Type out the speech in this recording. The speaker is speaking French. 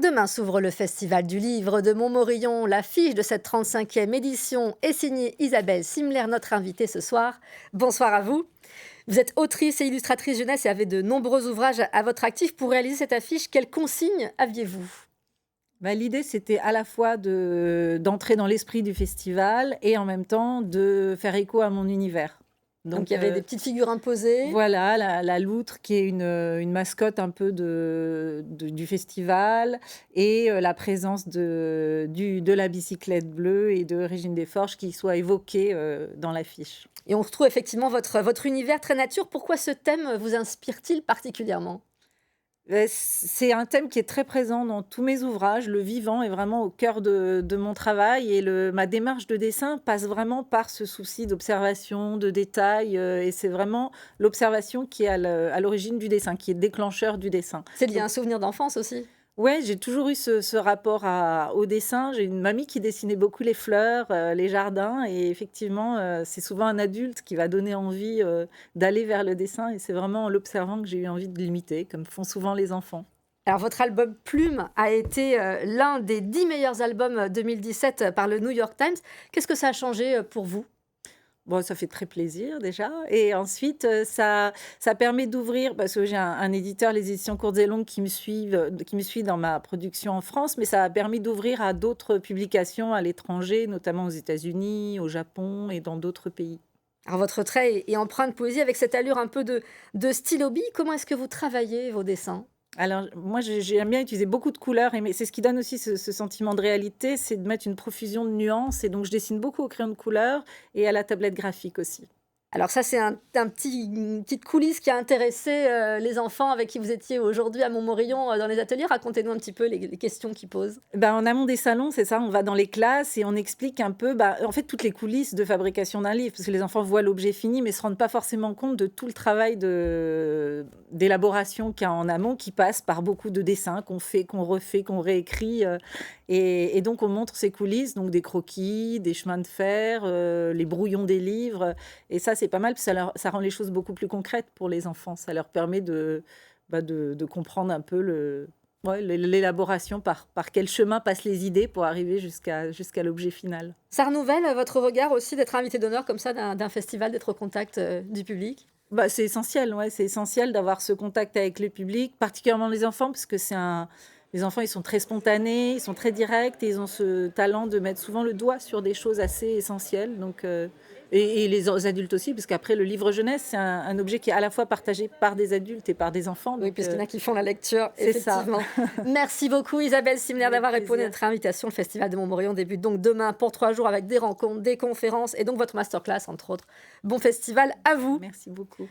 Demain s'ouvre le Festival du livre de Montmorillon. L'affiche de cette 35e édition est signée Isabelle Simler, notre invitée ce soir. Bonsoir à vous. Vous êtes autrice et illustratrice jeunesse et avez de nombreux ouvrages à votre actif. Pour réaliser cette affiche, quelles consignes aviez-vous? L'idée, c'était à la fois d'entrer dans l'esprit du festival et en même temps de faire écho à mon univers. Donc il y avait des petites figures imposées. Voilà, la loutre qui est une mascotte un peu du festival et la présence de la bicyclette bleue et de Régine Desforges qui soit évoquée dans l'affiche. Et on retrouve effectivement votre univers très nature. Pourquoi ce thème vous inspire-t-il particulièrement? C'est un thème qui est très présent dans tous mes ouvrages. Le vivant est vraiment au cœur de mon travail et ma démarche de dessin passe vraiment par ce souci d'observation, de détail. Et c'est vraiment l'observation qui est à l'origine du dessin, qui est déclencheur du dessin. C'est lié à un souvenir d'enfance aussi? Ouais, j'ai toujours eu ce rapport au dessin. J'ai une mamie qui dessinait beaucoup les fleurs, les jardins et effectivement, c'est souvent un adulte qui va donner envie, d'aller vers le dessin et c'est vraiment en l'observant que j'ai eu envie de l'imiter, comme font souvent les enfants. Alors votre album Plume a été l'un des 10 meilleurs albums 2017 par le New York Times. Qu'est-ce que ça a changé pour vous? Bon, ça fait très plaisir déjà et ensuite, ça permet d'ouvrir parce que j'ai un éditeur, les éditions Courtes et Longues, qui me suit dans ma production en France, mais ça a permis d'ouvrir à d'autres publications à l'étranger, notamment aux États-Unis, au Japon et dans d'autres pays. Alors votre trait est empreint de poésie avec cette allure un peu de stylo bille. Comment est-ce que vous travaillez vos dessins? Alors moi, j'aime bien utiliser beaucoup de couleurs mais c'est ce qui donne aussi ce sentiment de réalité, c'est de mettre une profusion de nuances et donc je dessine beaucoup au crayon de couleur et à la tablette graphique aussi. Alors ça, c'est une petite coulisse qui a intéressé les enfants avec qui vous étiez aujourd'hui à Montmorillon dans les ateliers. Racontez-nous un petit peu les questions qu'ils posent. En amont des salons, c'est ça, on va dans les classes et on explique un peu, en fait, toutes les coulisses de fabrication d'un livre, parce que les enfants voient l'objet fini, mais se rendent pas forcément compte de tout le travail d'élaboration qu'il y a en amont, qui passe par beaucoup de dessins qu'on fait, qu'on refait, qu'on réécrit. Et donc, on montre ces coulisses, donc des croquis, des chemins de fer, les brouillons des livres. Et ça, c'est pas mal, parce que ça rend les choses beaucoup plus concrètes pour les enfants. Ça leur permet de comprendre un peu l'élaboration, par quel chemin passent les idées pour arriver jusqu'à l'objet final. Ça renouvelle votre regard aussi d'être invité d'honneur comme ça d'un festival, d'être au contact du public? C'est essentiel, ouais, c'est essentiel d'avoir ce contact avec le public, particulièrement les enfants, parce que les enfants, ils sont très spontanés, ils sont très directs et ils ont ce talent de mettre souvent le doigt sur des choses assez essentielles. Donc, et les adultes aussi, parce qu'après, le livre jeunesse, c'est un objet qui est à la fois partagé par des adultes et par des enfants. Oui, Donc, puisqu'il y en a qui font la lecture, c'est ça. effectivement. Merci beaucoup Isabelle Simler Avec d'avoir répondu à plaisir. notre invitation. Le Festival de Montmorillon débute donc demain pour 3 jours avec des rencontres, des conférences et donc votre masterclass entre autres. Bon festival à vous. Merci beaucoup.